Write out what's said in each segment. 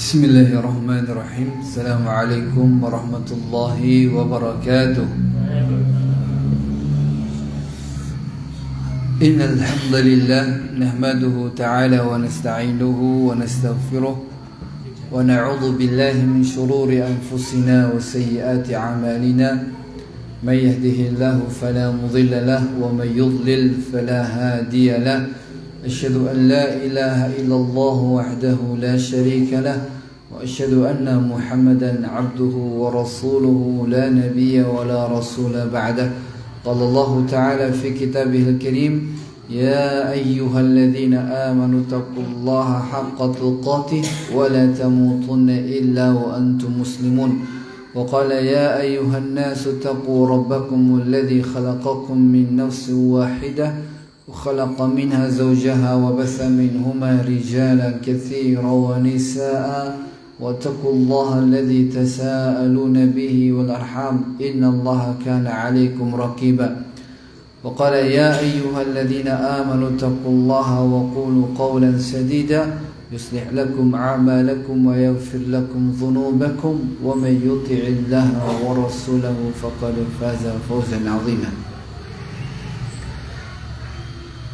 Bismillahirrahmanirrahim. Assalamualaikum warahmatullahi wabarakatuh. Innal hamdalillah nahmaduhu ta'ala wa nasta'inuhu wa nastaghfiruh wa na'udzu billahi min shururi anfusina wa sayyiati a'malina. May yahdihillahu fala mudilla lahu wa may yudlil fala hadiya lahu. أشهد أن لا إله إلا الله وحده لا شريك له وأشهد أن محمدا عبده ورسوله لا نبي ولا رسول بعده. قال الله تعالى في كتابه الكريم: يا أيها الذين آمنوا اتقوا الله حق تقاته ولا تموتن إلا وأنتم مسلمون. وقال: يا أيها الناس اتقوا ربكم الذي خلقكم من نفس واحدة وخلق منها زوجها وبث منهما رجالا كثيرا ونساء واتقوا الله الذي تساءلون به والأرحام إن الله كان عليكم رقيبا. وقال: يا أيها الذين آمنوا اتقوا الله وقولوا قولا سديدا يصلح لكم أعمالكم ويغفر لكم ذنوبكم ومن يطع الله ورسوله فقد فاز فوزا عظيما.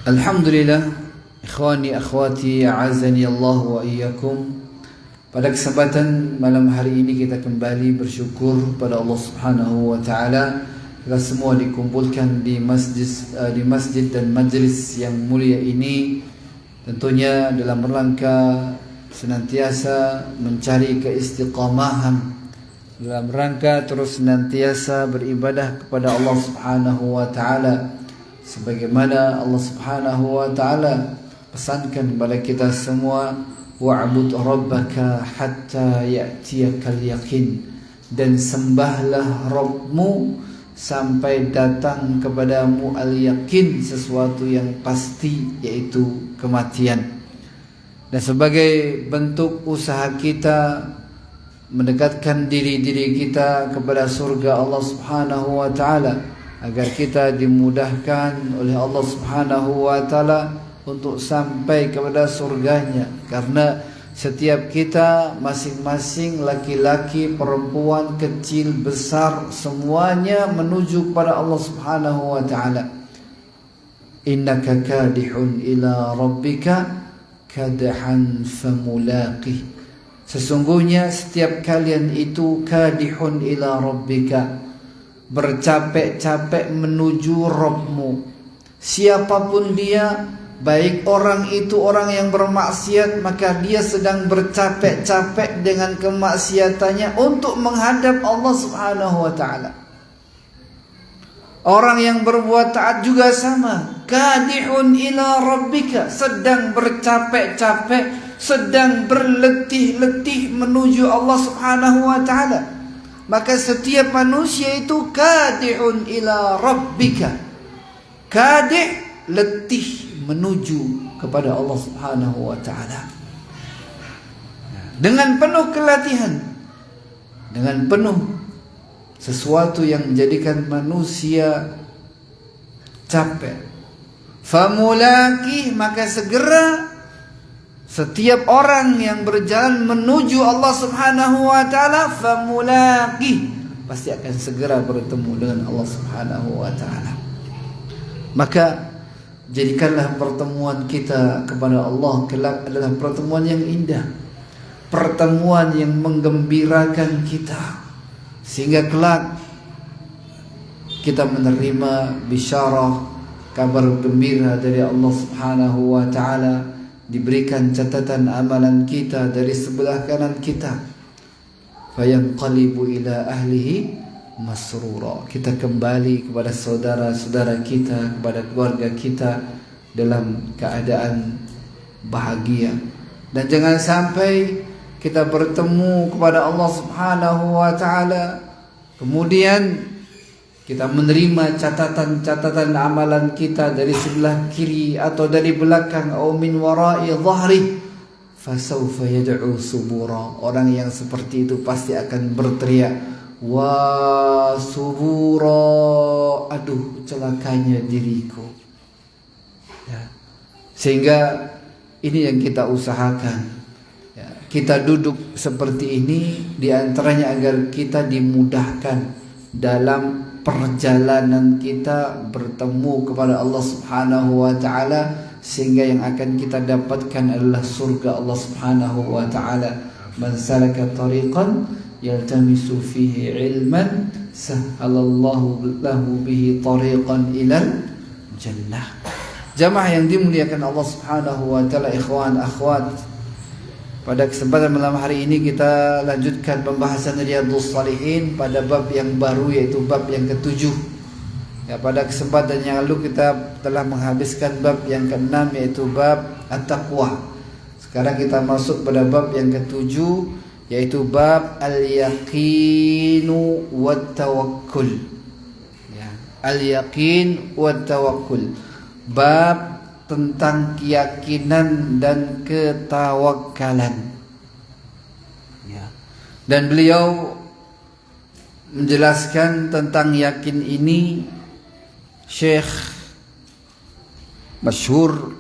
Alhamdulillah, ikhwani akhwati a'azani Allah wa iyyakum. Pada kesempatan malam hari ini kita kembali bersyukur pada Allah Subhanahu wa taala. Kita semua dikumpulkan di masjid dan majlis yang mulia ini, tentunya dalam rangka senantiasa mencari keistiqamahan, dalam rangka terus senantiasa beribadah kepada Allah Subhanahu wa taala, sebagaimana Allah Subhanahu wa taala pesankan kepada kita semua, wa'bud rabbaka hatta ya'tiyakal yaqin, dan sembahlah Rabbmu sampai datang kepadamu al-yaqin, sesuatu yang pasti, yaitu kematian. Dan sebagai bentuk usaha kita mendekatkan diri kita kepada surga Allah Subhanahu wa taala, agar kita dimudahkan oleh Allah Subhanahu wa taala untuk sampai kepada surganya. Karena setiap kita masing-masing, laki-laki, perempuan, kecil, besar, semuanya menuju kepada Allah Subhanahu wa taala. Innaka kadihun ila rabbika kadhan famulaqih. Sesungguhnya setiap kalian itu kadihun ila rabbika, bercapek-capek menuju Rabbmu. Siapapun dia, baik orang itu orang yang bermaksiat, maka dia sedang bercapek-capek dengan kemaksiatannya untuk menghadap Allah Subhanahu wa taala. Orang yang berbuat taat juga sama, kadihun ila rabbika, sedang bercapek-capek, sedang berletih-letih menuju Allah Subhanahu wa taala. Maka setiap manusia itu kadihun ila rabbika, kadih, letih menuju kepada Allah Subhanahu wa taala. Dengan penuh kelatihan, dengan penuh sesuatu yang menjadikan manusia capek. Famulaqih, maka segera setiap orang yang berjalan menuju Allah Subhanahu wa taala, famulaqih, pasti akan segera bertemu dengan Allah Subhanahu wa taala. Maka jadikanlah pertemuan kita kepada Allah kelak adalah pertemuan yang indah, pertemuan yang menggembirakan kita, sehingga kelak kita menerima bisyarah, kabar gembira dari Allah Subhanahu wa taala, diberikan catatan amalan kita dari sebelah kanan kita. Fayanqalibu ila ahlihi masrura. Kita kembali kepada saudara-saudara kita, kepada keluarga kita dalam keadaan bahagia. Dan jangan sampai kita bertemu kepada Allah Subhanahu wa taala, kemudian kita menerima catatan-catatan amalan kita dari sebelah kiri atau dari belakang, atau min wara'i dhahri, fasawfa yad'u subura. Orang yang seperti itu pasti akan berteriak, wa subura, aduh celakanya diriku. Ya. Sehingga ini yang kita usahakan. Ya. kita duduk seperti ini diantaranya agar kita dimudahkan dalam perjalanan kita bertemu kepada Allah Subhanahu wa taala, sehingga yang akan kita dapatkan adalah surga Allah Subhanahu wa taala. Man salaka tariqan yaltamisu fihi ilman sahhalallahu lahu bihi tariqan ilal jannah. Jamaah yang dimuliakan Allah Subhanahu wa taala, ikhwan akhwat, pada kesempatan malam hari ini kita lanjutkan pembahasan Riyadhus Shalihin pada bab yang baru, yaitu bab yang ke-7. Ya, pada kesempatan yang lalu kita telah menghabiskan bab yang ke-6, yaitu bab at-taqwa. Sekarang kita masuk pada bab yang ke-7, yaitu bab al-yaqinu wat-tawakkul. Ya, al-yaqin wat-tawakkul. Bab tentang keyakinan dan ketawakkalan. Ya. Dan beliau menjelaskan tentang yakin ini, Syekh masyhur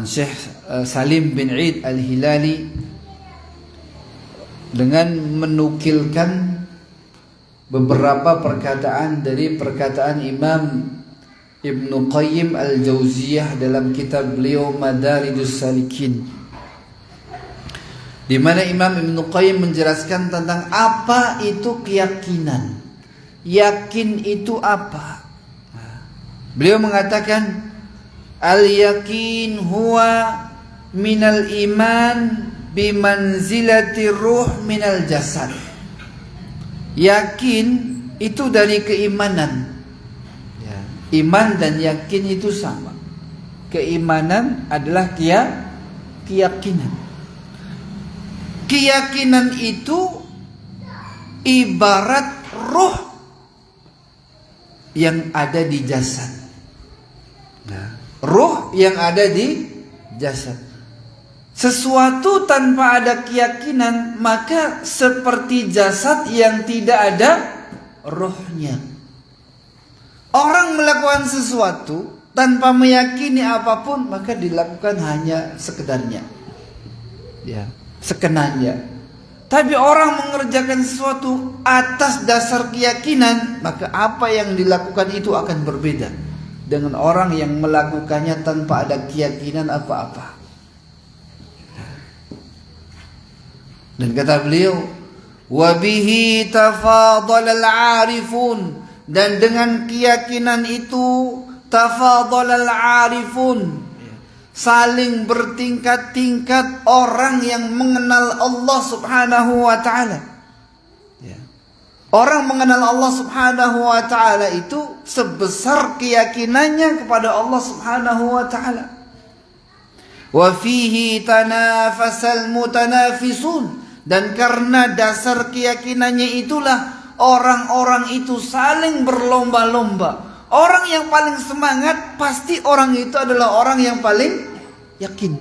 Syekh Salim bin Eid Al-Hilali dengan menukilkan beberapa perkataan dari perkataan Imam Ibnu Qayyim Al-Jauziyah dalam kitab beliau Madarijus Salikin, di mana Imam Ibnu Qayyim menjelaskan tentang apa itu keyakinan. Yakin itu apa? Beliau mengatakan al-yakin huwa minal iman bimanzilati ruh minal jasad. Yakin itu dari keimanan. Iman dan yakin itu sama. Keimanan adalah keyakinan. Keyakinan itu ibarat ruh yang ada di jasad. Ruh yang ada di jasad. Sesuatu tanpa ada keyakinan maka seperti jasad yang tidak ada ruhnya. Orang melakukan sesuatu tanpa meyakini apapun maka dilakukan hanya sekedarnya, ya, sekenanya. Tapi orang mengerjakan sesuatu atas dasar keyakinan, maka apa yang dilakukan itu akan berbeda dengan orang yang melakukannya tanpa ada keyakinan apa-apa. Dan kata beliau, wa bihi tafadhalal 'arifun, dan dengan keyakinan itu tafadhalal 'arifun, saling bertingkat-tingkat orang yang mengenal Allah Subhanahu wa taala. Orang mengenal Allah Subhanahu wa taala itu sebesar keyakinannya kepada Allah Subhanahu wa taala. Wa fihi tanafasal mutanafisun, dan karena dasar keyakinannya itulah orang-orang itu saling berlomba-lomba. Orang yang paling semangat pasti orang itu adalah orang yang paling yakin.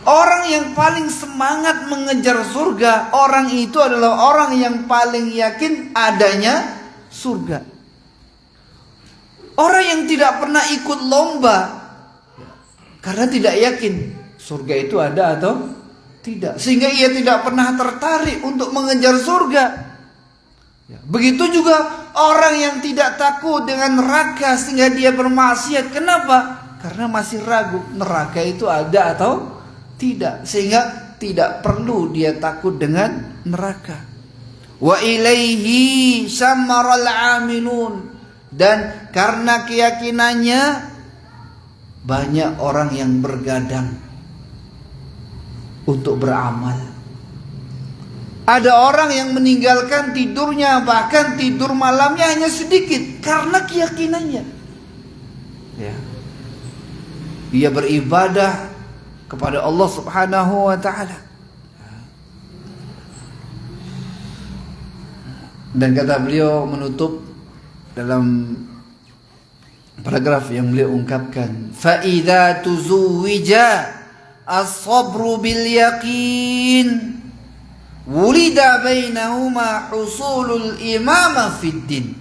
Orang yang paling semangat mengejar surga, orang itu adalah orang yang paling yakin adanya surga. Orang yang tidak pernah ikut lomba karena tidak yakin surga itu ada atau tidak, sehingga ia tidak pernah tertarik untuk mengejar surga. Begitu juga orang yang tidak takut dengan neraka sehingga dia bermaksiat. Kenapa? Karena masih ragu neraka itu ada atau tidak, sehingga tidak perlu dia takut dengan neraka. Wa ilaihi samaral amilun, dan karena keyakinannya banyak orang yang bergadang untuk beramal. Ada orang yang meninggalkan tidurnya, bahkan tidur malamnya hanya sedikit karena keyakinannya. Dia beribadah kepada Allah Subhanahu wa taala. Dan kata beliau menutup dalam paragraf yang beliau ungkapkan, fa idza tuzuwija as-sabru bil yaqin wulida bainahuma husulul imama fid din.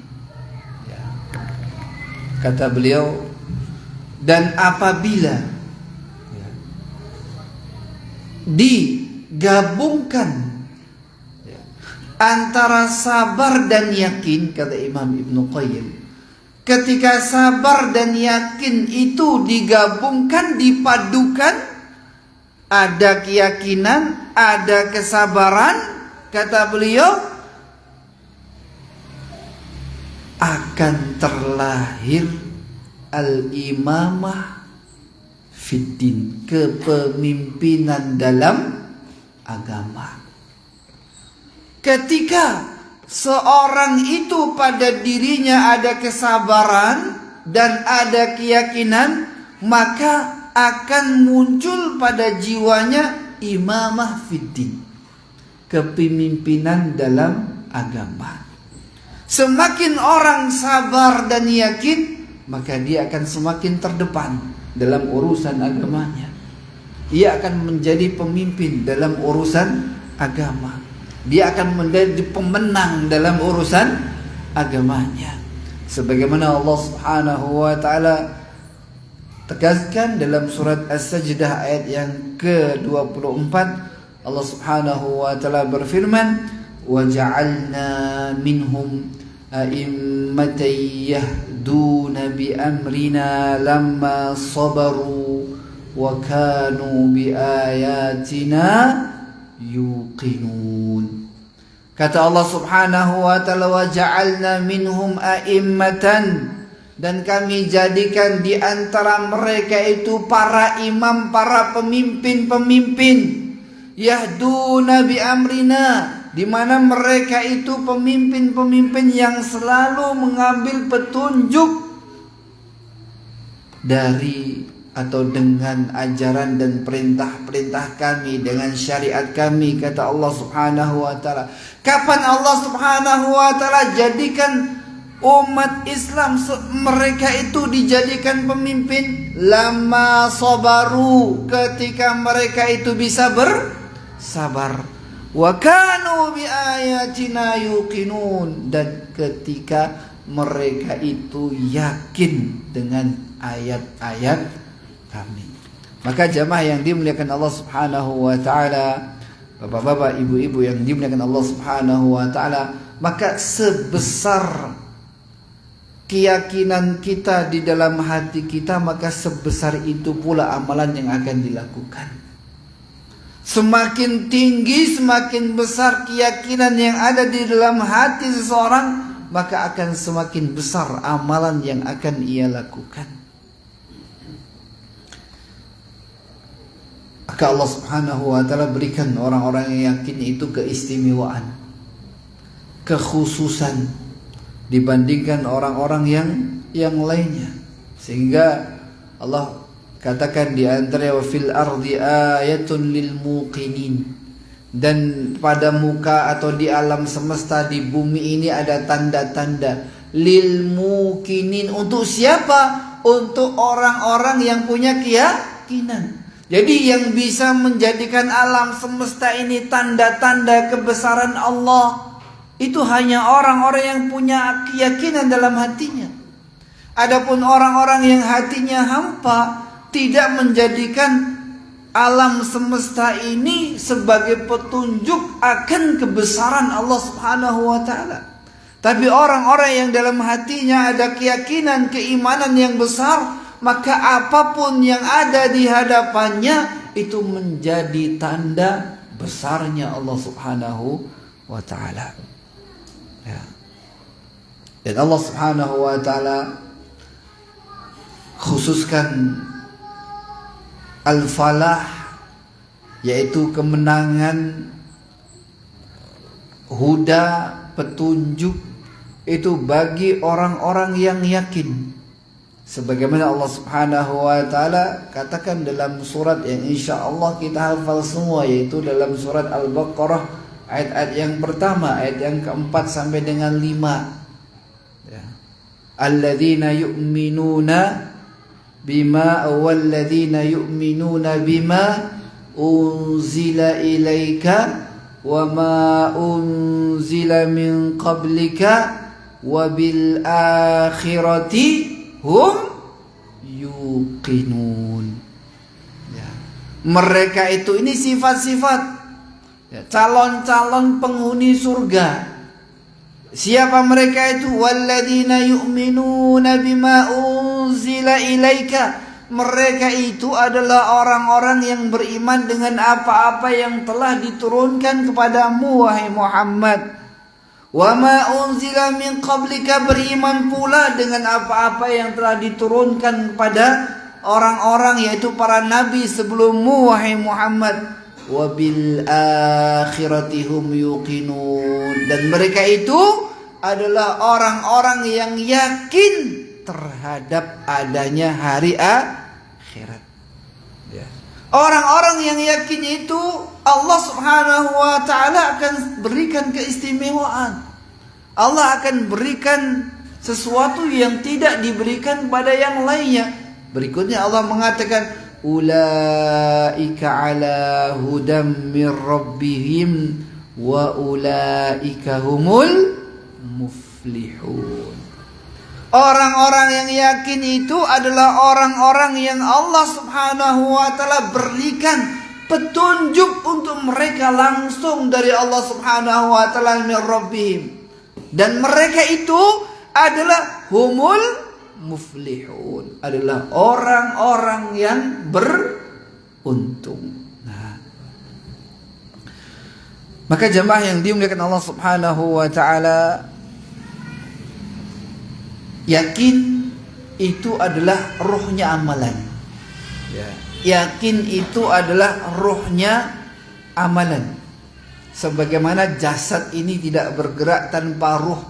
Kata beliau, dan apabila digabungkan antara sabar dan yakin, kata Imam Ibnu Qayyim, ketika sabar dan yakin itu digabungkan, dipadukan, ada keyakinan, ada kesabaran, kata beliau, akan terlahir al-imamah fiddin, kepemimpinan dalam agama. Ketika seorang itu pada dirinya ada kesabaran dan ada keyakinan, maka akan muncul pada jiwanya imamah fiddin, kepemimpinan dalam agama. Semakin orang sabar dan yakin, maka dia akan semakin terdepan dalam urusan agamanya. Ia akan menjadi pemimpin dalam urusan agama. Dia akan menjadi pemenang dalam urusan agamanya. Sebagaimana Allah Subhanahu wa taala tegaskan dalam surat As-Sajdah ayat yang ke-24, Allah Subhanahu wa taala berfirman, "Wa ja'alna minhum a'immatan yahduna bi amrina lamma sabaru wa kanu bi ayatina yuqinun." Kata Allah Subhanahu wa taala, "Wa ja'alna minhum a'immatan," dan kami jadikan di antara mereka itu para imam, para pemimpin-pemimpin, yahduna bi amrina, di mana mereka itu pemimpin-pemimpin yang selalu mengambil petunjuk dari atau dengan ajaran dan perintah-perintah kami, dengan syariat kami, kata Allah Subhanahu wa taala. Kapan Allah Subhanahu wa taala jadikan umat Islam mereka itu dijadikan pemimpin? Lama sabaru, ketika mereka itu bisa bersabar. Wa kanu bi ayatina yuqinun, dan ketika mereka itu yakin dengan ayat-ayat kami. Maka jamaah yang dimuliakan Allah Subhanahu wa taala, bapak-bapak, ibu-ibu yang dimuliakan Allah Subhanahu wa taala, maka sebesar keyakinan kita di dalam hati kita, maka sebesar itu pula amalan yang akan dilakukan. Semakin tinggi, semakin besar keyakinan yang ada di dalam hati seseorang, maka akan semakin besar amalan yang akan ia lakukan. Maka Allah Subhanahu wa taala berikan orang-orang yang yakin itu keistimewaan, kekhususan dibandingkan orang-orang yang lainnya. Sehingga Allah katakan di antara wa fil ardi ayatun lil muqinin, dan pada muka atau di alam semesta, di bumi ini ada tanda-tanda lil muqinin. Untuk siapa? Untuk orang-orang yang punya keyakinan. Jadi yang bisa menjadikan alam semesta ini tanda-tanda kebesaran Allah itu hanya orang-orang yang punya keyakinan dalam hatinya. Adapun orang-orang yang hatinya hampa, tidak menjadikan alam semesta ini sebagai petunjuk akan kebesaran Allah Subhanahu wa taala. Tapi orang-orang yang dalam hatinya ada keyakinan, keimanan yang besar, maka apapun yang ada di hadapannya itu menjadi tanda besarnya Allah Subhanahu wa taala. Ya. Dan Allah Subhanahu wa taala khususkan al-falah, yaitu kemenangan, huda, petunjuk, itu bagi orang-orang yang yakin. Sebagaimana Allah Subhanahu wa taala katakan dalam surat yang insyaallah kita hafal semua, yaitu dalam surat Al-Baqarah ayat-ayat yang pertama, ayat yang keempat sampai dengan 5. Ya. Alladzina yu'minuna bima walladzina yu'minuna bima unzila ilaika wa ma unzila min qablika wa bil akhirati hum yuqinun. Ya. Mereka itu, ini sifat-sifat calon-calon penghuni surga. Siapa mereka itu? Walladzina yu'minuna bima unzila ilaika. Mereka itu adalah orang-orang yang beriman dengan apa-apa yang telah diturunkan kepadamu wahai Muhammad. Wa ma unzila min qablika, beriman pula dengan apa-apa yang telah diturunkan kepada orang-orang yaitu para nabi sebelummu wahai Muhammad. Wa bil akhirati hum yuqinun, dan mereka itu adalah orang-orang yang yakin terhadap adanya hari akhirat. Ya. Orang-orang yang yakin itu Allah Subhanahu wa taala akan berikan keistimewaan. Allah akan berikan sesuatu yang tidak diberikan pada yang lainnya. Berikutnya Allah mengatakan ulaika ala hudam mir rabbihim wa ulaika humul muflihun. Orang-orang yang yakin itu adalah orang-orang yang Allah Subhanahu wa taala berikan petunjuk untuk mereka langsung dari Allah Subhanahu wa taala min rabbihim, dan mereka itu adalah humul muflihun, adalah orang-orang yang beruntung. Nah, maka jemaah yang dimuliakan Allah Subhanahu wa taala, yakin itu adalah ruhnya amalan. Ya. Yakin itu adalah ruhnya amalan. Sebagaimana jasad ini tidak bergerak tanpa ruh,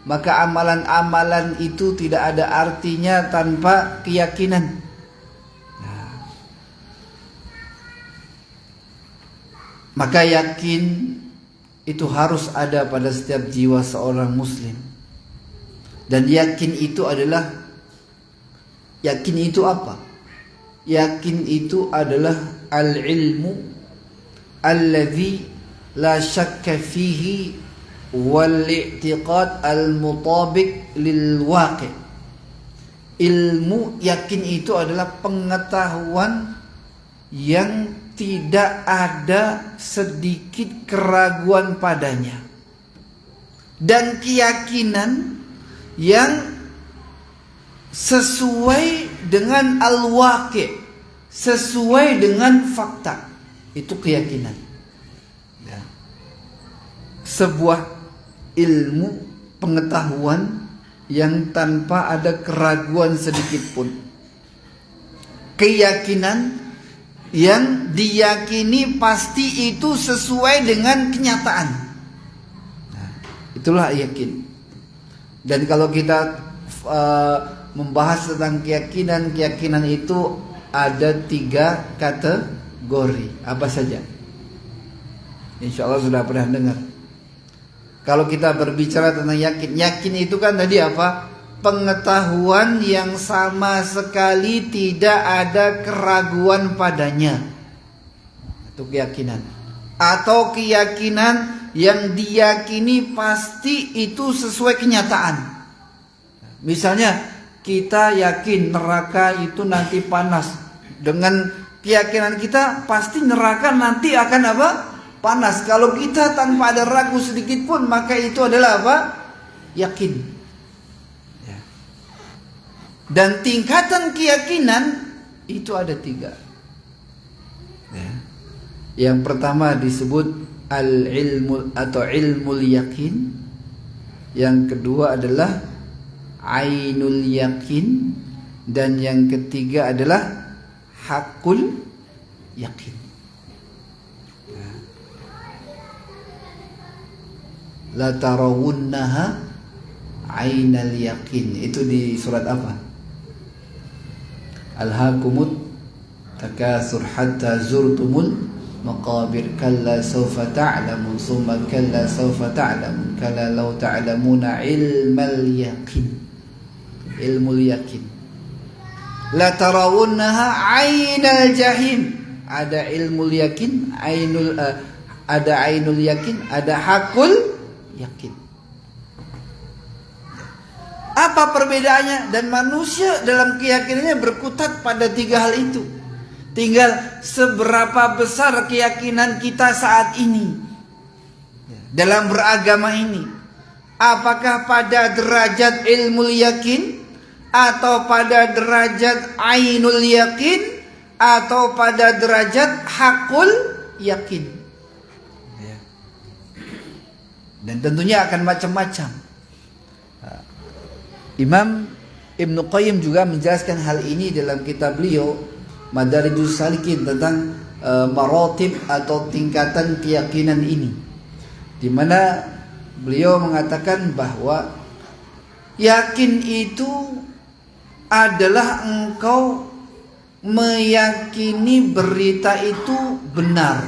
maka amalan-amalan itu tidak ada artinya tanpa keyakinan. Nah, maka yakin itu harus ada pada setiap jiwa seorang muslim. Dan yakin itu adalah, yakin itu apa? Yakin itu adalah al-ilmu alladhi la syakka fihi wal i'tiqad al-mutabiq lil waqi'. Ilmu yakin itu adalah pengetahuan yang tidak ada sedikit keraguan padanya, dan keyakinan yang sesuai dengan al-waqi', sesuai dengan fakta. Itu keyakinan. Ya. Sebuah ilmu pengetahuan yang tanpa ada keraguan sedikit pun. Keyakinan yang diyakini pasti itu sesuai dengan kenyataan. Nah, itulah yakin. Dan kalau kita membahas tentang keyakinan itu ada 3 kategori. Apa saja? Insya Allah sudah pernah dengar. Kalau kita berbicara tentang yakin itu kan tadi apa? Pengetahuan yang sama sekali tidak ada keraguan padanya. Itu keyakinan. Atau keyakinan yang diyakini pasti itu sesuai kenyataan. Misalnya kita yakin neraka itu nanti panas. Dengan keyakinan kita pasti neraka nanti akan apa? Panas. Kalau kita tanpa ada ragu sedikit pun, maka itu adalah apa? Yakin. Ya. Dan tingkatan keyakinan itu ada 3. Ya. Yang pertama disebut al-ilmu atau ilmul yakin. Yang kedua adalah ainul yakin, dan yang ketiga adalah hakul yakin. La tarawunnaha ainal yakin. Itu di surat apa? Alhaakumut takasur hatta zurtumul maqabir kalla sawfa ta'lamun summa kalla sawfa ta'lamun kalla law ta'lamuna ilmal yakin. Ilmul yakin. La tarawunnaha ainal jahim. Ada ilmul yakin, ada ainul yakin, ada hakul yakin. Apa perbedaannya? Dan manusia dalam keyakinannya berkutat pada 3 hal itu. Tinggal seberapa besar keyakinan kita saat ini dalam beragama ini. Apakah pada derajat ilmu yakin, atau pada derajat ainul yakin, atau pada derajat hakul yakin. Dan tentunya akan macam-macam. Imam Ibnu Qayyim juga menjelaskan hal ini dalam kitab beliau Madarijus Salikin tentang maratib atau tingkatan keyakinan ini, di mana beliau mengatakan bahwa yakin itu adalah engkau meyakini berita itu benar,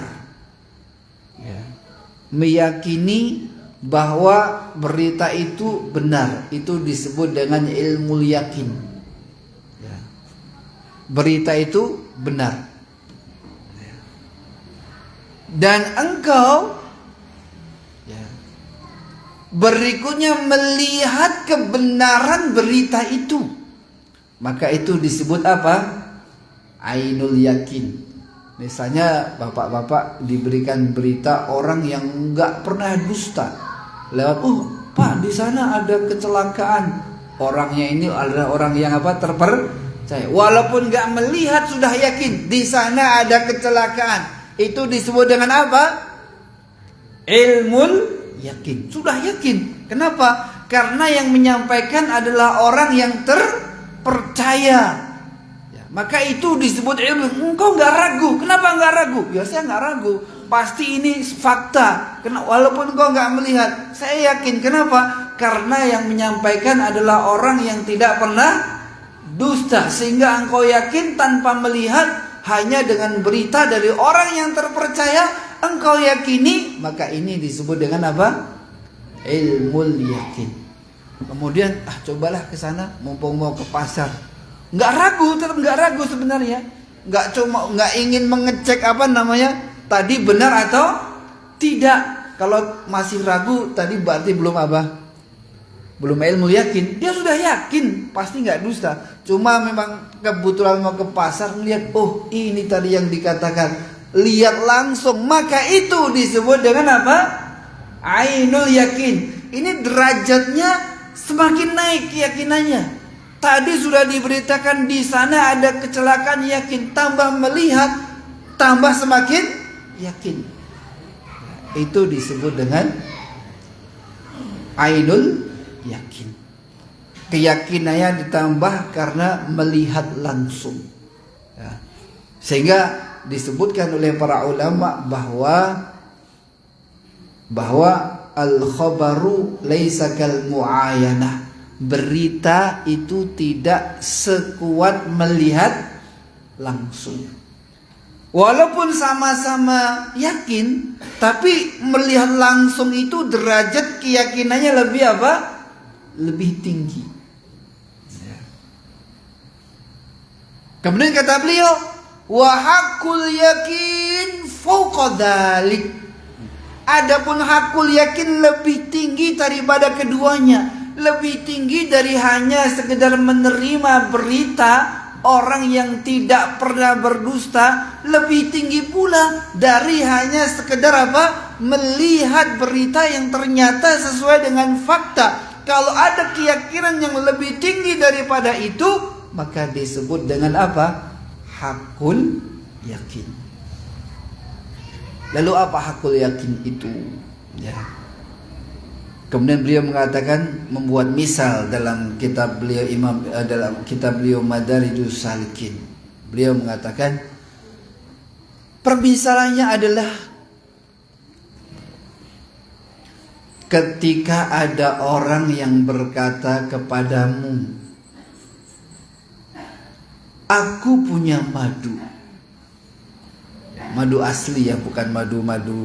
meyakini bahwa berita itu benar. Itu disebut dengan ilmu yakin. Berita itu benar. Dan engkau berikutnya melihat kebenaran berita itu, maka itu disebut apa? Ainul yakin. Misalnya bapak-bapak diberikan berita orang yang nggak pernah dusta, lewat, Pak, di sana ada kecelakaan. Orangnya ini adalah orang yang apa? Terpercaya. Walaupun nggak melihat sudah yakin di sana ada kecelakaan. Itu disebut dengan apa? Ilmul yakin. Sudah yakin. Kenapa? Karena yang menyampaikan adalah orang yang terpercaya. Maka itu disebut ilmu. Engkau nggak ragu. Kenapa nggak ragu? Ya saya nggak ragu. Pasti ini fakta. Walaupun engkau nggak melihat, saya yakin. Kenapa? Karena yang menyampaikan adalah orang yang tidak pernah dusta, sehingga engkau yakin tanpa melihat. Hanya dengan berita dari orang yang terpercaya engkau yakini, maka ini disebut dengan apa? Ilmul yakin. Kemudian cobalah ke sana, mumpung mau ke pasar. Nggak ragu, tetap nggak ragu sebenarnya. Nggak ingin mengecek tadi benar atau tidak. Kalau masih ragu tadi berarti belum apa? Belum ilmu yakin. Dia sudah yakin pasti nggak dusta. Cuma memang kebetulan mau ke pasar melihat, ini tadi yang dikatakan, lihat langsung, maka itu disebut dengan apa? Ainul yakin. Ini derajatnya semakin naik keyakinannya. Tadi sudah diberitakan di sana ada kecelakaan, yakin, tambah melihat, tambah semakin yakin. Itu disebut dengan ainul yakin. Keyakinannya ditambah karena melihat langsung. Sehingga disebutkan oleh para ulama bahwa al-khabaru laisa kal mu'ayanah. Berita itu tidak sekuat melihat langsung. Walaupun sama-sama yakin, tapi melihat langsung itu derajat keyakinannya lebih apa? Lebih tinggi. Kemudian kata beliau, wa haqqul yakin fawqa dzalik. Adapun hakul yakin lebih tinggi daripada keduanya, lebih tinggi dari hanya sekedar menerima berita orang yang tidak pernah berdusta, lebih tinggi pula dari hanya sekedar apa? Melihat berita yang ternyata sesuai dengan fakta. Kalau ada keyakinan yang lebih tinggi daripada itu, maka disebut dengan apa? Hakul yakin. Lalu apa hakul yakin itu? Kemudian beliau mengatakan, membuat misal dalam kitab beliau dalam kitab beliau Madarijus Salikin. Beliau mengatakan, permisalannya adalah ketika ada orang yang berkata kepadamu, aku punya madu. Madu asli ya, bukan madu-madu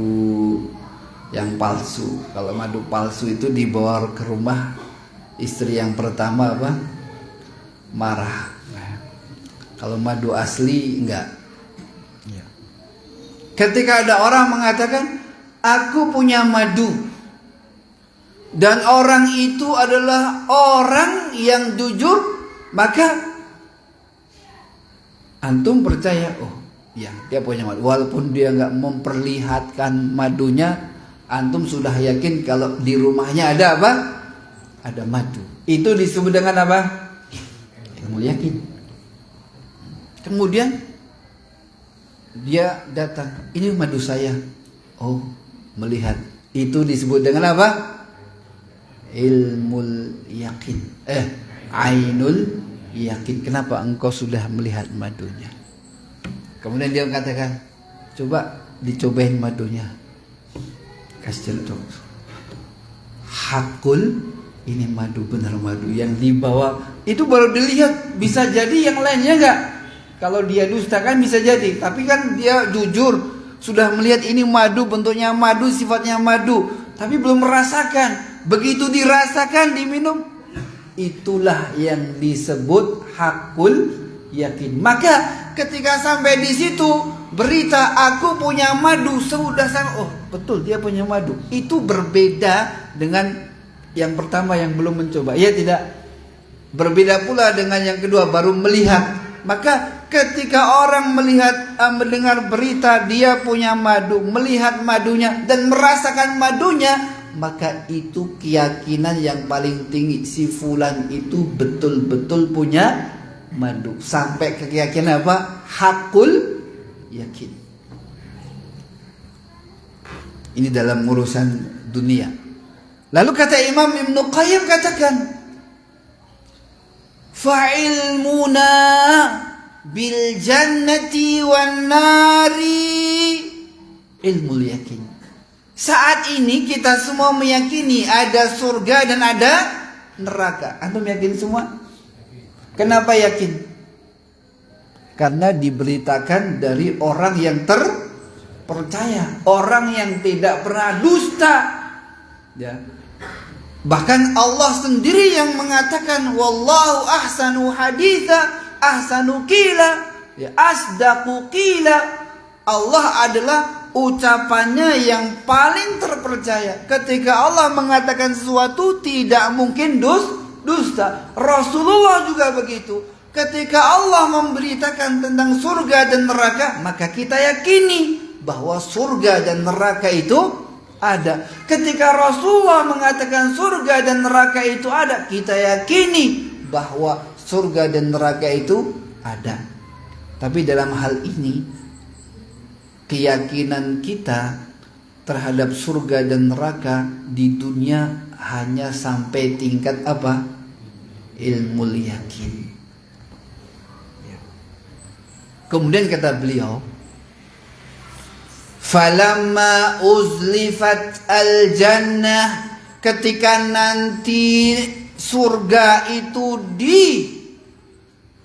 yang palsu. Kalau madu palsu itu dibawa ke rumah istri yang pertama marah. Kalau madu asli enggak. Ketika ada orang mengatakan, aku punya madu, dan orang itu adalah orang yang jujur, maka antum percaya, Ya, dia punya madu. Walaupun dia nggak memperlihatkan madunya, antum sudah yakin kalau di rumahnya ada apa? Ada madu. Itu disebut dengan apa? Ilmu yakin. Kemudian dia datang, ini madu saya. Oh, melihat. Itu disebut dengan apa? Ilmul yakin. Ainul yakin. Kenapa engkau sudah melihat madunya? Kemudian dia mengatakan, coba dicobain madunya. Kasih contoh. Hakul, ini madu, benar madu. Yang dibawa itu baru dilihat, bisa jadi yang lainnya enggak. Kalau dia dusta kan bisa jadi, tapi kan dia jujur, sudah melihat ini madu, bentuknya madu, sifatnya madu, tapi belum merasakan. Begitu dirasakan, diminum, itulah yang disebut hakul yakin. Maka ketika sampai di situ berita aku punya madu, sudah sama, oh betul dia punya madu. Itu berbeda dengan yang pertama yang belum mencoba. Ya tidak. Berbeda pula dengan yang kedua baru melihat. Maka ketika orang melihat, mendengar berita dia punya madu, melihat madunya dan merasakan madunya, maka itu keyakinan yang paling tinggi. Si fulan itu betul-betul punya madu. Sampai ke keyakinan apa? Hakul yakin. Ini dalam urusan dunia. Lalu kata Imam Ibn Qayyim katakan, fa'ilmuna bil jannati wan nari ilmul yakin. Saat ini kita semua meyakini ada surga dan ada neraka. Antum yakin semua? Kenapa yakin? Karena diberitakan dari orang yang terpercaya, orang yang tidak pernah dusta. Ya. Bahkan Allah sendiri yang mengatakan, wallahu ahsanu haditha, ahsanu qila, ya, asdaqu qila. Allah adalah ucapannya yang paling terpercaya. Ketika Allah mengatakan sesuatu tidak mungkin dusta. Rasulullah juga begitu. Ketika Allah memberitakan tentang surga dan neraka, maka kita yakini bahwa surga dan neraka itu ada. Ketika Rasulullah mengatakan surga dan neraka itu ada, kita yakini bahwa surga dan neraka itu ada. Tapi dalam hal ini, keyakinan kita terhadap surga dan neraka di dunia hanya sampai tingkat apa? Ilmul yakin. Kemudian kata beliau, falamma uzlifat al-jannah, ketika nanti surga itu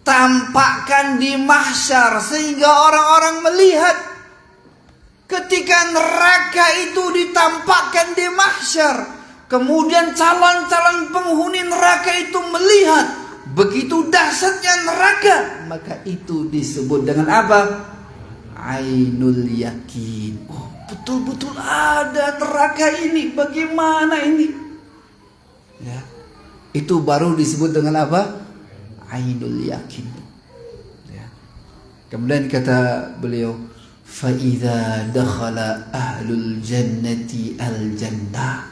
ditampakkan di mahsyar sehingga orang-orang melihat, ketika neraka itu ditampakkan di mahsyar, kemudian calon-calon penghuni neraka itu melihat begitu dahsyatnya neraka, maka itu disebut dengan apa? Ainul yakin. Oh, betul-betul ada neraka ini. Bagaimana ini? Ya. Itu baru disebut dengan apa? Ainul yakin. Ya. Kemudian kata beliau, fa idza dakhala ahlul jannati al jannah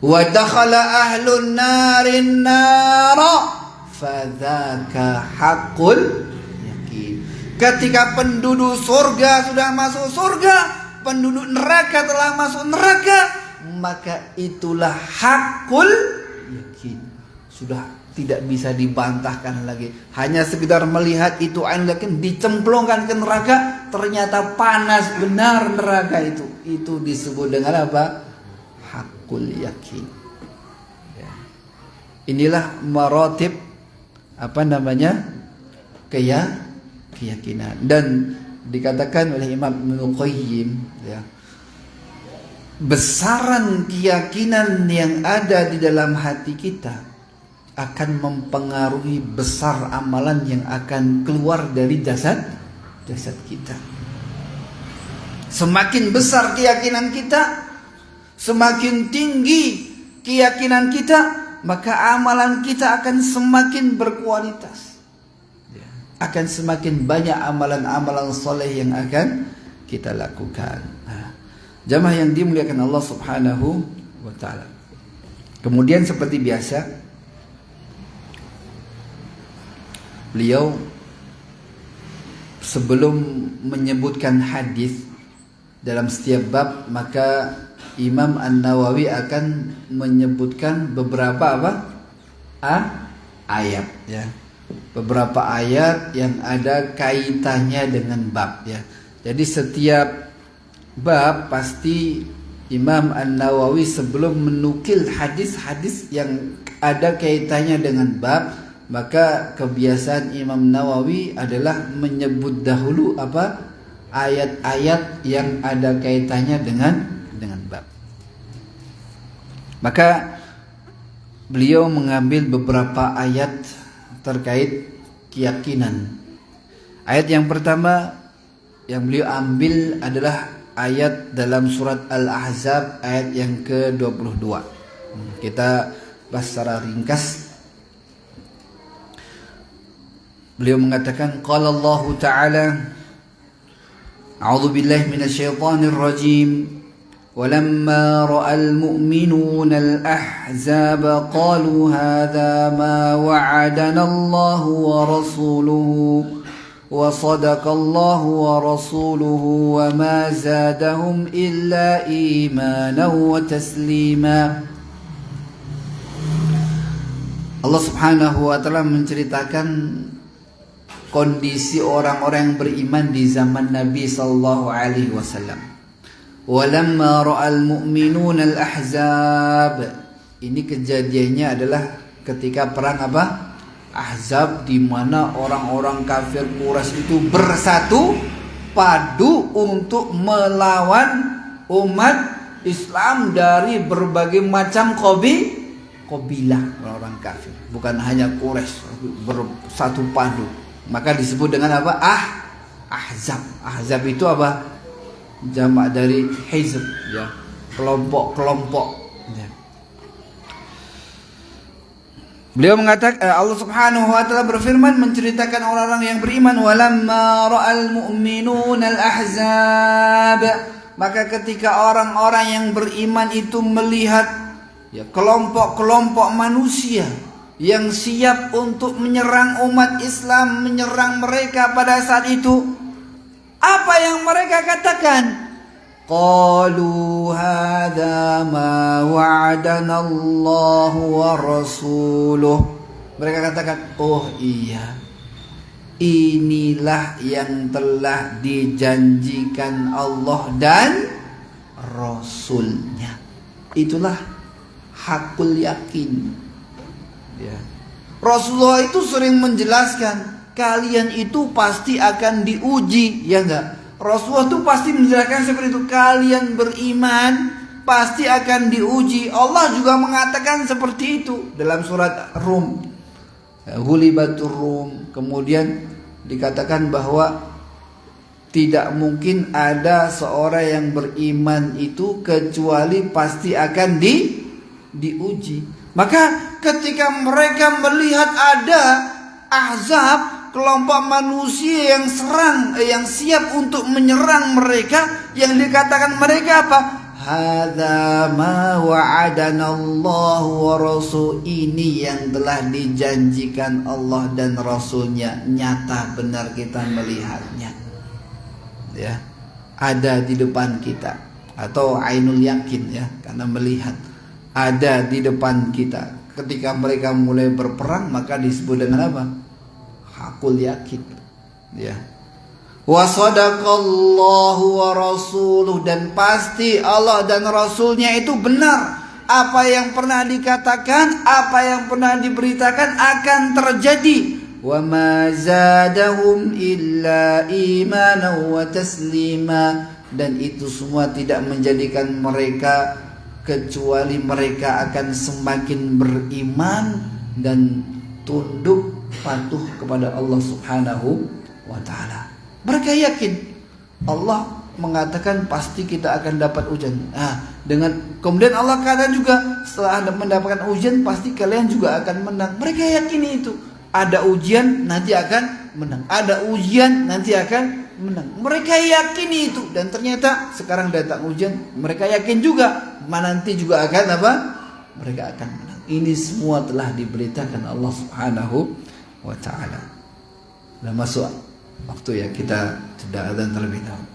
wa dakhala ahlun narin nara fadzaka haqqul yakin. Ketika penduduk surga sudah masuk surga, penduduk neraka telah masuk neraka, maka itulah hakul yakin. Sudah tidak bisa dibantahkan lagi. Hanya sekedar melihat itu ainul yakin, dicemplungkan ke neraka, ternyata panas benar neraka itu. Itu disebut dengan apa? Hakul yakin. Ya. Inilah maratib keyakinan. Dan dikatakan oleh Imam Ibn Qayyim, ya, besaran keyakinan yang ada di dalam hati kita akan mempengaruhi besar amalan yang akan keluar dari jasad kita. Semakin besar keyakinan kita, semakin tinggi keyakinan kita, maka amalan kita akan semakin berkualitas. akan semakin banyak amalan-amalan soleh yang akan kita lakukan. Jamaah yang dimuliakan Allah Subhanahu wa taala. Kemudian seperti biasa, beliau sebelum menyebutkan hadis dalam setiap bab, maka Imam An-Nawawi akan menyebutkan beberapa ayat ya. Beberapa ayat yang ada kaitannya dengan bab ya. Jadi setiap bab pasti Imam An-Nawawi sebelum menukil hadis-hadis yang ada kaitannya dengan bab, maka kebiasaan Imam Nawawi adalah menyebut dahulu ayat-ayat yang ada kaitannya dengan bab. Maka beliau mengambil beberapa ayat terkait keyakinan. Ayat yang pertama yang beliau ambil adalah ayat dalam surat Al-Ahzab ayat yang ke-22. Kita bahas secara ringkas. Beliau mengatakan, qala Allah Ta'ala, a'udzu billahi minasyaitonir rajim. ولما رأى المؤمنون الأحزاب قالوا هذا ما وعدنا الله ورسوله وصدق الله ورسوله وما زادهم إلا إيمانا وتسليما. Allah Subhanahu wa taala menceritakan kondisi orang-orang yang beriman di zaman Nabi sallallahu alaihi wasallam. Walamma ra'al mu'minuna al-ahzab. Ini kejadiannya adalah ketika perang Ahzab, di mana orang-orang kafir Quraisy itu bersatu padu untuk melawan umat Islam dari berbagai macam kabilah orang kafir. Bukan hanya Quraisy, bersatu padu. Maka disebut dengan Ahzab. Ahzab itu jamak dari hizb ya, kelompok-kelompok ya. Beliau mengatakan, Allah Subhanahu wa taala berfirman menceritakan orang-orang yang beriman, walamma ra'al mu'minuna al-ahzab. Maka ketika orang-orang yang beriman itu melihat ya kelompok-kelompok manusia yang siap untuk menyerang umat Islam, menyerang mereka pada saat itu, apa yang mereka katakan? Qalu hadza ma wa'adana Allah wa rasuluh. Mereka katakan, oh iya, inilah yang telah dijanjikan Allah dan Rasulnya. Itulah hakul yakin ya. Rasulullah itu sering menjelaskan, kalian itu pasti akan diuji, ya enggak? Rasulullah itu pasti menjelaskan seperti itu. Kalian beriman pasti akan diuji. Allah juga mengatakan seperti itu dalam surat Rum. Ghulibatur Rum. Kemudian dikatakan bahwa tidak mungkin ada seorang yang beriman itu kecuali pasti akan diuji. Maka ketika mereka melihat ada Ahzab, kelompok manusia yang siap untuk menyerang mereka, yang dikatakan mereka apa? Hadza ma wa'adana Allah wa rasul. Ini yang telah dijanjikan Allah dan Rasulnya. Nyata benar kita melihatnya ya, ada di depan kita, atau ainul yakin ya, karena melihat ada di depan kita. Ketika mereka mulai berperang, maka disebut dengan apa? Hakul yakin ya. Wa sadaqallahu wa rasuluh, dan pasti Allah dan Rasulnya itu benar. Apa yang pernah dikatakan, apa yang pernah diberitakan akan terjadi. Wa ma zadahum illa imanan wa taslima, dan itu semua tidak menjadikan mereka kecuali mereka akan semakin beriman dan tunduk patuh kepada Allah Subhanahu wa taala. Mereka yakin Allah mengatakan pasti kita akan dapat ujian. Kemudian Allah kata juga setelah mendapatkan ujian pasti kalian juga akan menang. Mereka yakin itu. Ada ujian nanti akan menang. Ada ujian nanti akan menang. Mereka yakini itu, dan ternyata sekarang datang ujian, mereka yakin juga nanti juga akan apa? Mereka akan menang. Ini semua telah diberitakan Allah Subhanahu wa taala. Sudah masuk waktu ya, kita sudah adzan terlebih dahulu.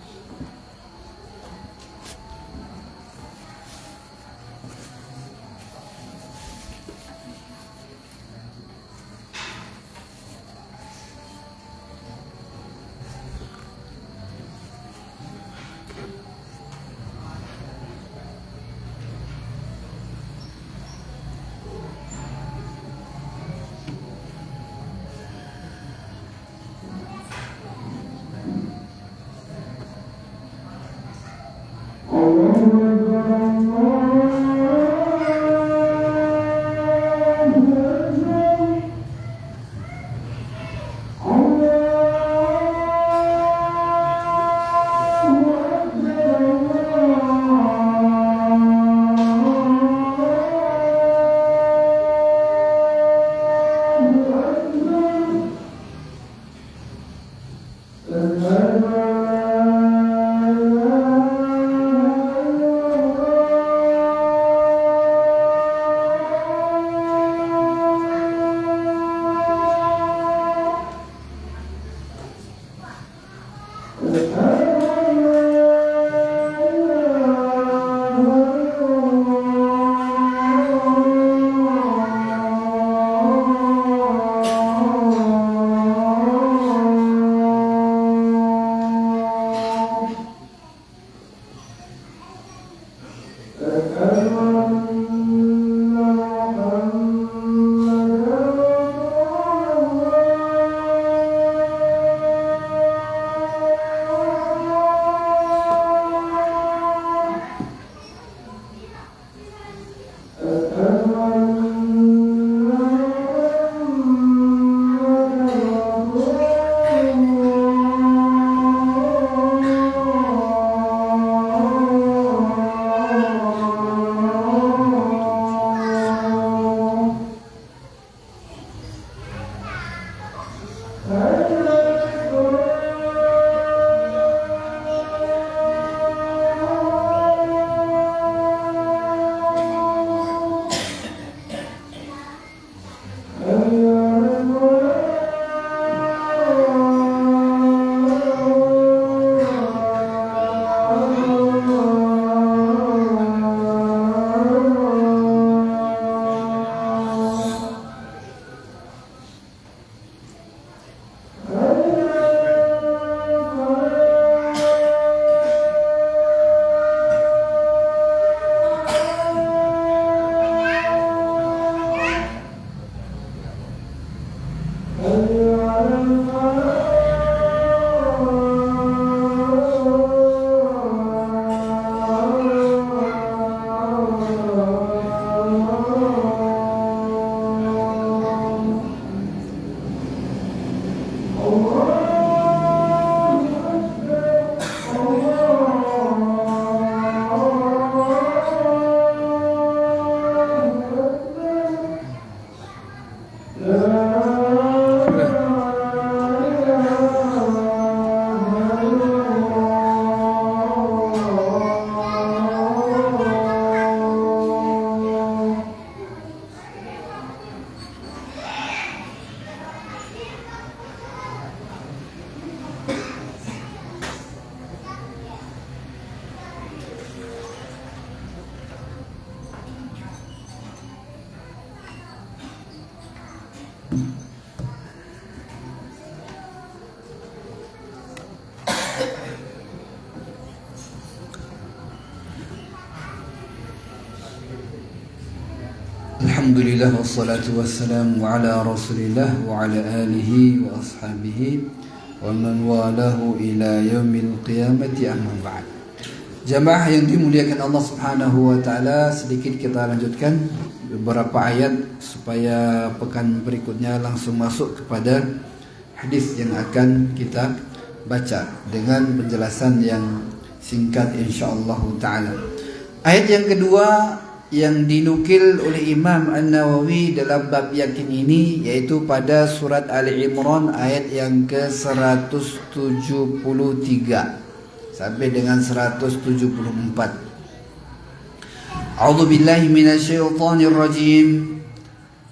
Alhamdulillah wassalatu wassalamu ala Rasulillah wa ala alihi wa ashabihi wa man walahu ila yaumil qiyamati, amma ba'd. Jamaah yang dimuliakan Allah Subhanahu wa taala, sedikit kita lanjutkan beberapa ayat supaya pekan berikutnya langsung masuk kepada hadis yang akan kita baca dengan penjelasan yang singkat insyaallah taala. Ayat yang kedua yang dinukil oleh Imam An-Nawawi dalam bab yakin ini, yaitu pada surat Ali Imran ayat yang ke-173 sampai dengan 174. A'udzu billahi minasyaitonir rajim.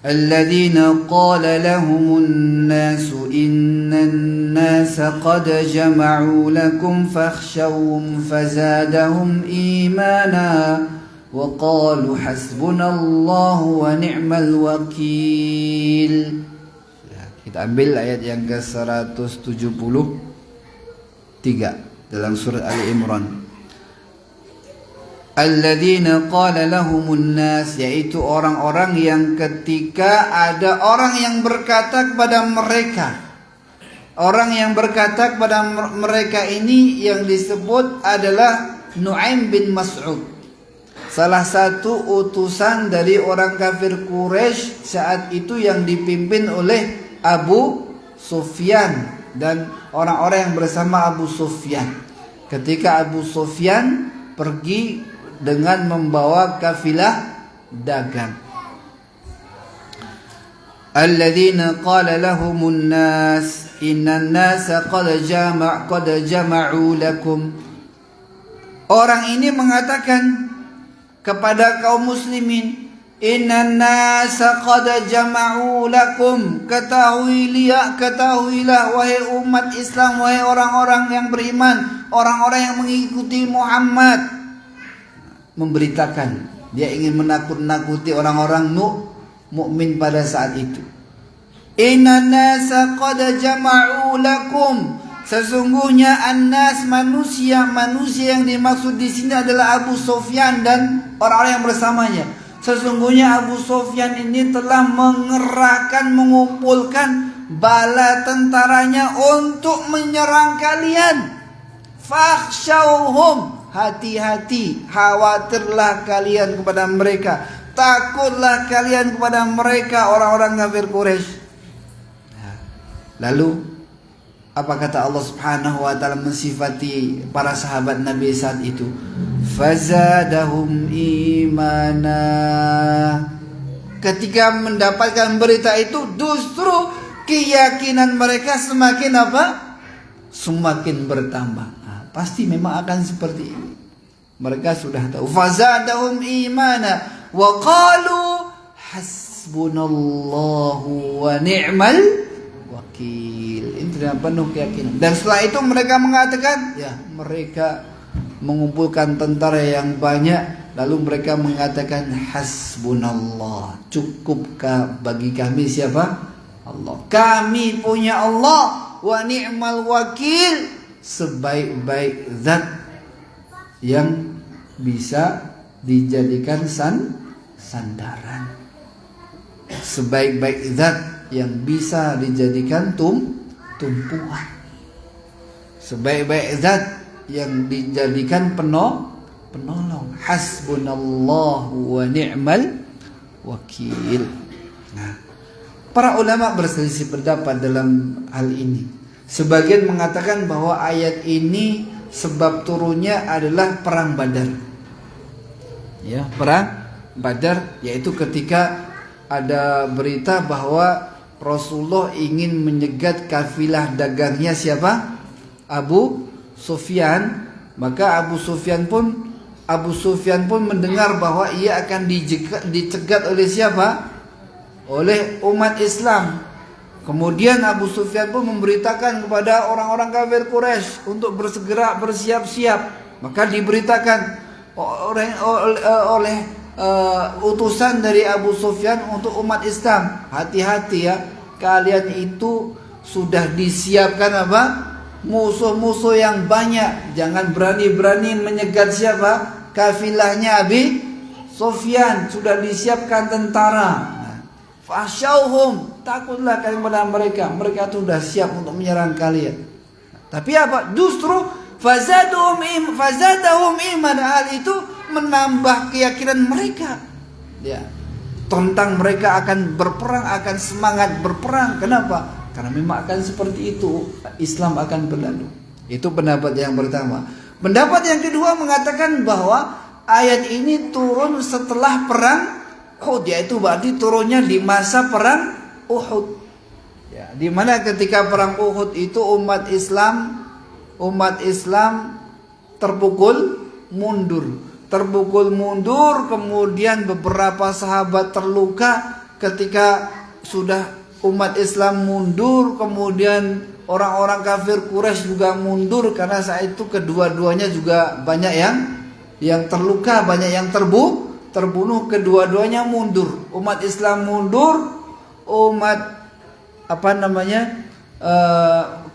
الذين قال لهم الناس إن الناس قد جمعوا لكم فاخشوهم فزادهم إيمانا وقالوا حسبنا الله ونعم الوكيل. Kita ambil ayat yang ke-173 dalam surat Ali Imran. Alladzina qala lahumun nas, yaitu orang-orang yang ketika ada orang yang berkata kepada mereka, orang yang berkata kepada mereka ini yang disebut adalah Nu'aim bin Mas'ud, salah satu utusan dari orang kafir Quraisy saat itu yang dipimpin oleh Abu Sufyan dan orang-orang yang bersama Abu Sufyan. Ketika Abu Sufyan pergi dengan membawa kafilah dagang. Alladzina qala lahumun nas innan nasa qad jama'u lakum. Orang ini mengatakan kepada kaum muslimin, innan nasa qad jama'u lakum. Ketahuilah wahai umat Islam, wahai orang-orang yang beriman, orang-orang yang mengikuti Muhammad. Memberitakan, dia ingin menakut-nakuti orang-orang mukmin pada saat itu. Innan nasa qad jama'u lakum. Sesungguhnya an-nas, manusia yang dimaksud di sini adalah Abu Sufyan dan orang-orang yang bersamanya. Sesungguhnya Abu Sufyan ini telah mengumpulkan bala tentaranya untuk menyerang kalian. Fakhshawhum, hati-hati, khawatirlah kalian kepada mereka, takutlah kalian kepada mereka, orang-orang kafir Quraisy. Lalu apa kata Allah Subhanahu wa taala mensifati para sahabat Nabi saat itu? Fazadahum imana. Ketika mendapatkan berita itu, justru keyakinan mereka semakin apa? Semakin bertambah. Pasti memang akan seperti ini. Mereka sudah tahu. Fazadahum imana wa qalu hasbunallahu wa ni'mal wakil. Ini dengan penuh keyakinan. Dan setelah itu mereka mengatakan, ya, mereka mengumpulkan tentara yang banyak, lalu mereka mengatakan hasbunallah, cukupkah bagi kami siapa? Allah. Kami punya Allah, wa ni'mal wakil, sebaik-baik zat yang bisa dijadikan sandaran, sebaik-baik zat yang bisa dijadikan tumpuan, sebaik-baik zat yang dijadikan penolong. Hasbunallahu wa ni'mal wakil. Nah, para ulama berselisih pendapat dalam hal ini. Sebagian mengatakan bahwa ayat ini sebab turunnya adalah perang Badar. Ya, perang Badar, yaitu ketika ada berita bahwa Rasulullah ingin menyegat kafilah dagangnya siapa? Abu Sufyan. Maka Abu Sufyan pun mendengar bahwa ia akan dicegat oleh siapa? Oleh umat Islam. Kemudian Abu Sufyan pun memberitakan kepada orang-orang kafir Quraisy untuk bersegera bersiap-siap. Maka diberitakan oleh utusan dari Abu Sufyan untuk umat Islam, hati-hati ya, kalian itu sudah disiapkan apa? Musuh-musuh yang banyak. Jangan berani-berani menyegat siapa? Kafilahnya Abi Sufyan. Sudah disiapkan tentara. Fasyauhum, takutlah kalian kepada mereka. Mereka sudah siap untuk menyerang kalian. Tapi apa? Justru fazadahum iman. Hal itu menambah keyakinan mereka. Ya. Tentang mereka akan berperang, akan semangat berperang. Kenapa? Karena memang akan seperti itu. Islam akan berlalu. Itu pendapat yang pertama. Pendapat yang kedua mengatakan bahwa ayat ini turun setelah perang Uhud, yaitu berarti turunnya di masa perang Uhud. Ya, di mana ketika perang Uhud itu umat Islam terpukul mundur, kemudian beberapa sahabat terluka ketika sudah umat Islam mundur, kemudian orang-orang kafir Quraisy juga mundur karena saat itu kedua-duanya juga banyak yang terluka, banyak yang terbunuh, kedua-duanya mundur. Umat Islam mundur, umat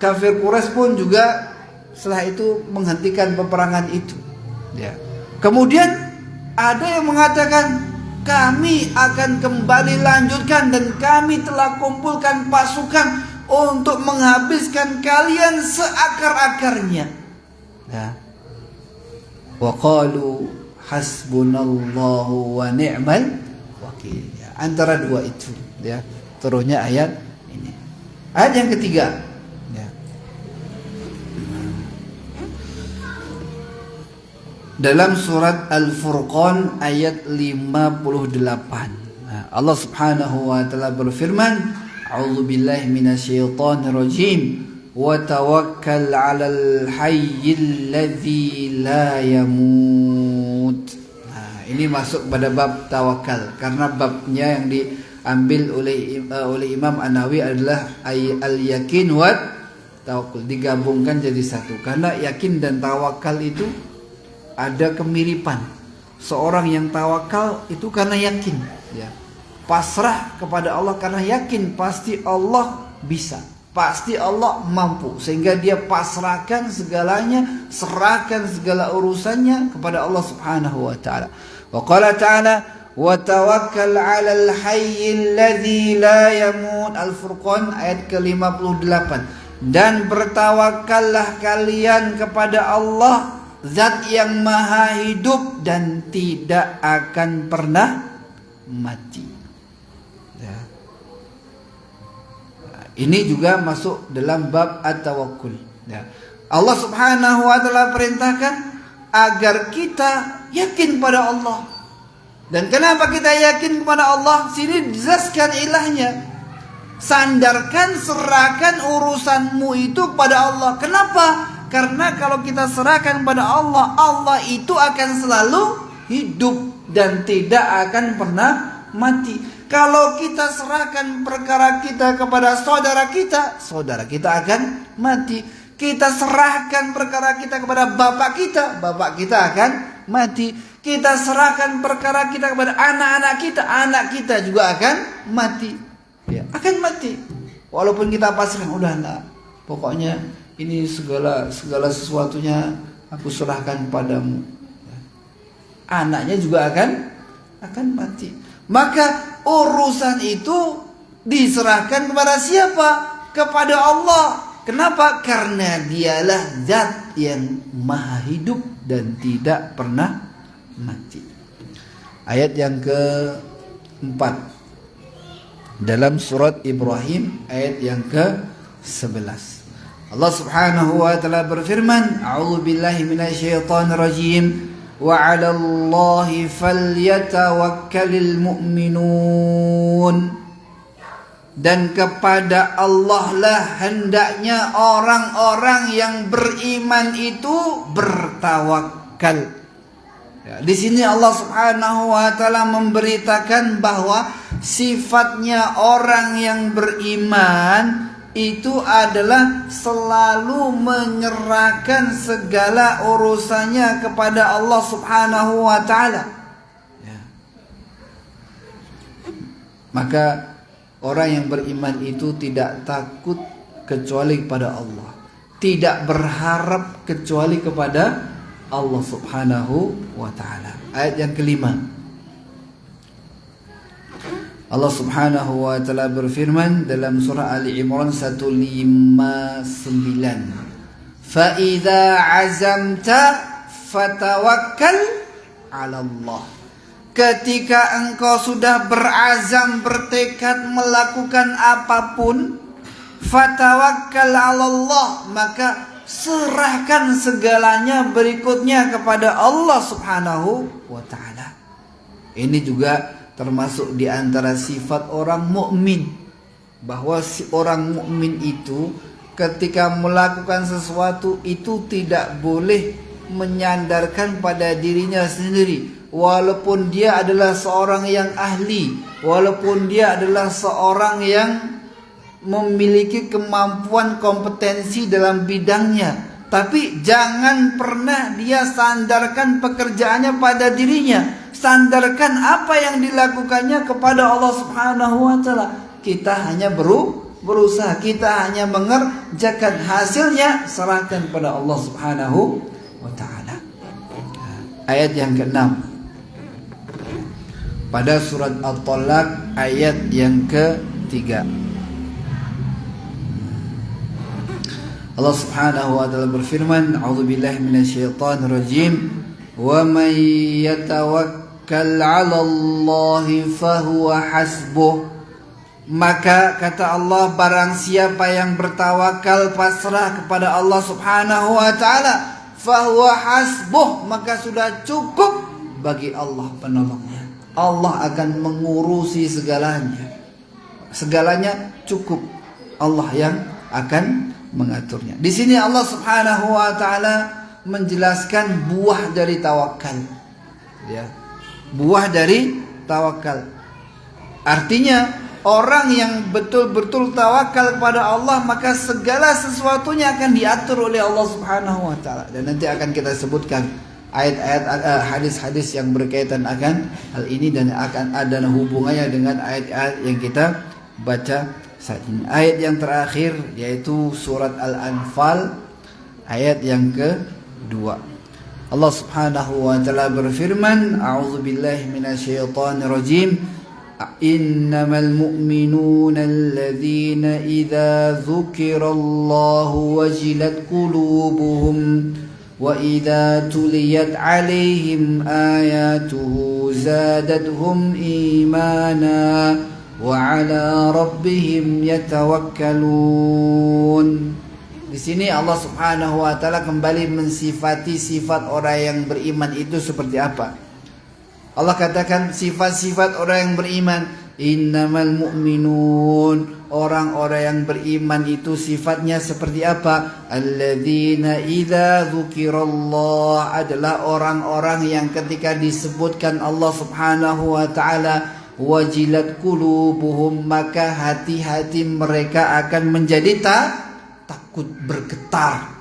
kafir Quraisy pun juga setelah itu menghentikan peperangan itu. Ya. Kemudian ada yang mengatakan kami akan kembali lanjutkan dan kami telah kumpulkan pasukan untuk menghabiskan kalian seakar-akarnya. Ya. Wa qalu hasbunallahu wa ni'mal wakil. Ya, antara dua itu ya turunnya ayat ini. Ayat yang ketiga ya. Dalam surat Al-Furqan ayat 58. Nah, Allah Subhanahu wa taala berfirman, "A'udzu billahi minasyaitonir rajim. Wa tawakkal 'alal hayyil ladzi la yamut." Nah, ini masuk pada bab tawakal karena babnya yang diambil oleh Imam An-Nawawi adalah al-yakin wa tawakkul, digabungkan jadi satu karena yakin dan tawakal itu ada kemiripan. Seorang yang tawakal itu karena yakin, ya. Pasrah kepada Allah karena yakin pasti Allah bisa, pasti Allah mampu, sehingga dia pasrahkan segalanya, serahkan segala urusannya kepada Allah Subhanahu wa taala. Wa qala ta'ala wa tawakkal 'alal hayyil ladzi la yamut. Al-Furqan ayat ke-58. Dan bertawakallah kalian kepada Allah, Zat yang maha hidup dan tidak akan pernah mati. Ya. Nah, ini juga masuk dalam bab at-tawakkul. Ya. Allah Subhanahu wa taala perintahkan agar kita yakin pada Allah. Dan kenapa kita yakin kepada Allah? Sini dijelaskan ilahnya. Sandarkan, serahkan urusanmu itu kepada Allah. Kenapa? Karena kalau kita serahkan pada Allah, Allah itu akan selalu hidup dan tidak akan pernah mati. Kalau kita serahkan perkara kita kepada saudara kita akan mati. Kita serahkan perkara kita kepada bapak kita akan mati. Kita serahkan perkara kita kepada anak kita juga akan mati. Ya, akan mati. Walaupun kita pasrah, udah enggak, pokoknya ini segala sesuatunya aku serahkan padamu. Anaknya juga akan mati. Maka urusan itu diserahkan kepada siapa? Kepada Allah. Kenapa? Karena dialah zat yang maha hidup dan tidak pernah mati. Ayat yang keempat dalam surat Ibrahim ayat yang ke-11. Allah Subhanahu wa taala berfirman, "A'udzu billahi minasyaitonir rajim. Wa 'alallahi falyatawakkalul mu'minun." Dan kepada Allah lah hendaknya orang-orang yang beriman itu bertawakal. Ya, di sini Allah Subhanahu wa taala memberitakan bahwa sifatnya orang yang beriman itu adalah selalu menyerahkan segala urusannya kepada Allah Subhanahu wa taala. Ya. Maka orang yang beriman itu tidak takut kecuali kepada Allah, tidak berharap kecuali kepada Allah Subhanahu wa taala. Ayat yang kelima, Allah Subhanahu wa taala berfirman dalam surah Ali Imran 159, "Fa idza azamta fatawakkal 'ala Allah." Ketika engkau sudah berazam, bertekad melakukan apapun, fatawakkal 'ala Allah, maka serahkan segalanya berikutnya kepada Allah Subhanahu wa taala. Ini juga termasuk di antara sifat orang mukmin, bahwa si orang mukmin itu ketika melakukan sesuatu itu tidak boleh menyandarkan pada dirinya sendiri, walaupun dia adalah seorang yang ahli, walaupun dia adalah seorang yang memiliki kemampuan kompetensi dalam bidangnya, tapi jangan pernah dia sandarkan pekerjaannya pada dirinya. Sandarkan apa yang dilakukannya kepada Allah Subhanahu wa taala. Kita hanya berusaha, kita hanya mengerjakan, hasilnya serahkan pada Allah Subhanahu wa taala. Ayat yang ke-6 pada surat At-Talaq, ayat yang ke-3. Allah Subhanahu wa taala berfirman, a'udzubillahi minasyaitonir rajim, wa may yatawakkal 'alallahi fahuwa hasbuh. Maka kata Allah, barang siapa yang bertawakal pasrah kepada Allah Subhanahu wa taala, fahuwa hasbuh, maka sudah cukup bagi Allah penolongnya. Allah akan mengurusi segalanya. Segalanya cukup, Allah yang akan mengaturnya. Di sini Allah Subhanahu wa taala menjelaskan buah dari tawakal. Ya. Buah dari tawakal. Artinya orang yang betul-betul tawakal kepada Allah, maka segala sesuatunya akan diatur oleh Allah Subhanahu wa taala. Dan nanti akan kita sebutkan ayat-ayat hadis-hadis yang berkaitan akan hal ini dan akan ada hubungannya dengan ayat-ayat yang kita baca saat ini. Ayat yang terakhir yaitu surat Al-Anfal ayat yang ke-2. Allah Subhanahu wa taala berfirman, a'udzubillahi minasyaitonir rajim, innamal mu'minuna alladzina idza dzukirallahu wajilat qulubuhum wa idza tuliyat 'alaihim ayatuhu zadatuhum imana wa 'ala rabbihim yatawakkalun. Di sini Allah Subhanahu wa taala kembali mensifati sifat orang yang beriman itu seperti apa. Allah katakan sifat-sifat orang yang beriman, innamal mu'minun, orang-orang yang beriman itu sifatnya seperti apa? Alladzina idza dzukirallah, adalah orang-orang yang ketika disebutkan Allah Subhanahu wa taala, wajilat qulubuhum, maka hati-hati mereka akan menjadi takut, bergetar.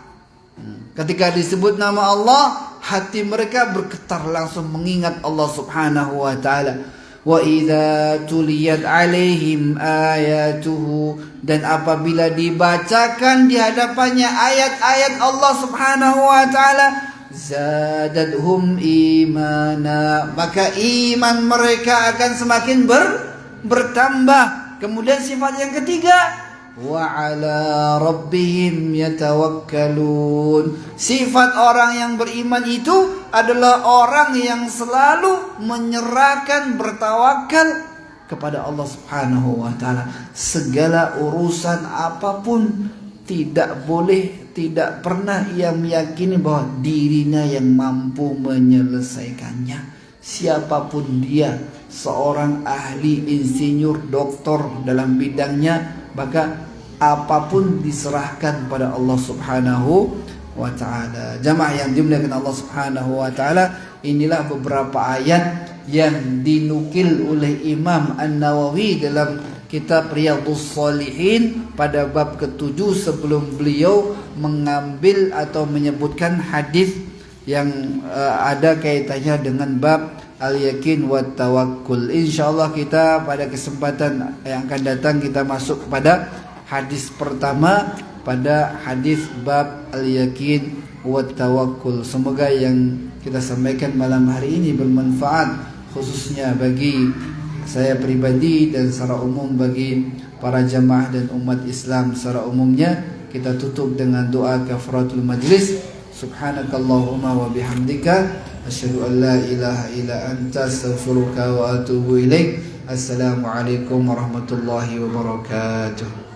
Ketika disebut nama Allah, hati mereka bergetar, langsung mengingat Allah Subhanahu wa taala. Wa idza tuliyat 'alaihim ayatuhu, dan apabila dibacakan di hadapannya ayat-ayat Allah Subhanahu wa taala, zadadhum imana, maka iman mereka akan semakin bertambah. Kemudian sifat yang ketiga, wa 'ala rabbihim yatawakkalun. Sifat orang yang beriman itu adalah orang yang selalu menyerahkan, bertawakal kepada Allah Subhanahu wa taala. Segala urusan apapun tidak boleh, tidak pernah ia meyakini bahwa dirinya yang mampu menyelesaikannya. Siapapun dia, seorang ahli, insinyur, doktor dalam bidangnya, maka apapun diserahkan pada Allah Subhanahu wa taala. Jamaah yang dimuliakan Allah Subhanahu wa taala, inilah beberapa ayat yang dinukil oleh Imam An-Nawawi dalam kitab Riyadhus Shalihin pada bab ke-7 sebelum beliau mengambil atau menyebutkan hadis yang ada kaitannya dengan bab al-yakin wa tawakkul. Insyaallah kita pada kesempatan yang akan datang kita masuk kepada hadis pertama pada hadis bab al-yakin wa tawakkul. Semoga yang kita sampaikan malam hari ini bermanfaat, khususnya bagi saya pribadi dan secara umum bagi para jamaah dan umat Islam secara umumnya. Kita tutup dengan doa kafaratul majlis. Subhanakallahumma wa bihamdika asyhadu an la ilaha illa anta astaghfiruka wa atubu ilaik. Assalamualaikum warahmatullahi wabarakatuh.